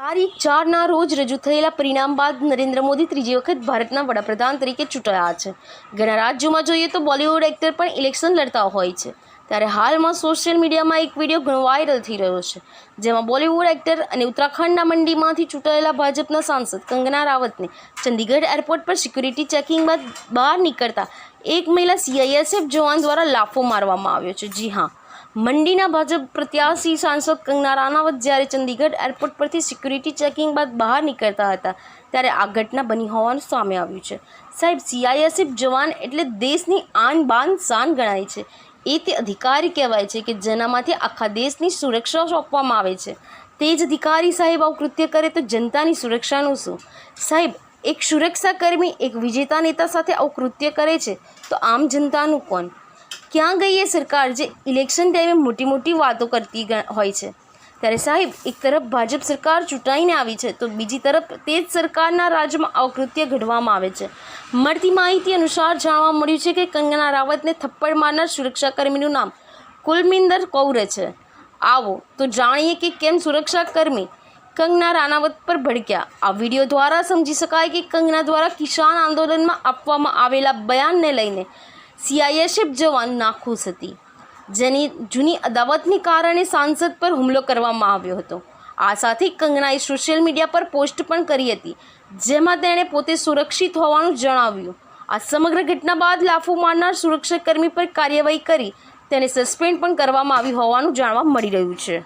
તારીખ 4ના રોજ રજૂ થયેલા પરિણામ બાદ નરેન્દ્ર મોદી ત્રીજી વખત ભારતના વડાપ્રધાન તરીકે ચૂંટાયા છે. ઘણા રાજ્યોમાં જોઈએ તો બોલિવૂડ એક્ટર પણ ઇલેક્શન લડતા હોય છે. ત્યારે હાલમાં સોશિયલ મીડિયામાં એક વિડીયો ઘણો વાયરલ થઈ રહ્યો છે, જેમાં બોલિવૂડ એક્ટર અને ઉત્તરાખંડના મંડીમાંથી ચૂંટાયેલા ભાજપના સાંસદ કંગના રાવતને ચંદીગઢ એરપોર્ટ પર સિક્યુરિટી ચેકિંગ બાદ બહાર નીકળતા એક મહિલા CISF જવાન દ્વારા લાફો મારવામાં આવ્યો છે. જી હા, મંડીના ભાજપ પ્રત્યાશી સાંસદ કંગના રાણાવત જ્યારે ચંદીગઢ એરપોર્ટ પરથી સિક્યુરિટી ચેકિંગ બાદ બહાર નીકળતા હતા ત્યારે આ ઘટના બની હોવાનું સામે આવ્યું છે. સાહેબ, CISF જવાન એટલે દેશની આન બાન શાન ગણાય છે. એ તે અધિકારી કહેવાય છે કે જેનામાંથી આખા દેશની સુરક્ષા સોંપવામાં આવે છે. તે જ અધિકારી સાહેબ આવું કૃત્ય કરે તો જનતાની સુરક્ષાનું શું? સાહેબ, એક સુરક્ષાકર્મી એક વિજેતા નેતા સાથે આવું કૃત્ય કરે છે તો આમ જનતાનું કોણ? ક્યાં ગઈ એ સરકાર જે ઇલેક્શન ટાઈમે મોટી મોટી વાતો કરતી હોય છે? ત્યારે સાહેબ, એક તરફ ભાજપ સરકાર ચૂંટાઈને આવી છે તો બીજી તરફ તે જ સરકારના રાજ્યમાં આવું કૃત્ય ઘડવામાં આવે છે. મળતી માહિતી અનુસાર જાણવા મળ્યું છે કે કંગના રાવતને થપ્પડ મારનાર સુરક્ષાકર્મીનું નામ કુલમિંદર કૌર છે. આવો તો જાણીએ કે કેમ સુરક્ષાકર્મી કંગના રાણાવત પર ભડક્યા. આ વિડીયો દ્વારા સમજી શકાય કે કંગના દ્વારા કિસાન આંદોલનમાં આપવામાં આવેલા બયાનને લઈને CISF જવાન નાખુશ હતી, જેની જૂની અદાવતને કારણે સાંસદ પર હુમલો કરવામાં આવ્યો હતો. આ સાથે કંગનાએ સોશિયલ મીડિયા પર પોસ્ટ પણ કરી હતી, જેમાં તેણે પોતે સુરક્ષિત હોવાનું જણાવ્યું. આ સમગ્ર ઘટના બાદ લાફો મારનાર સુરક્ષાકર્મી પર કાર્યવાહી કરી તેને સસ્પેન્ડ પણ કરવામાં આવી હોવાનું જાણવા મળી રહ્યું છે.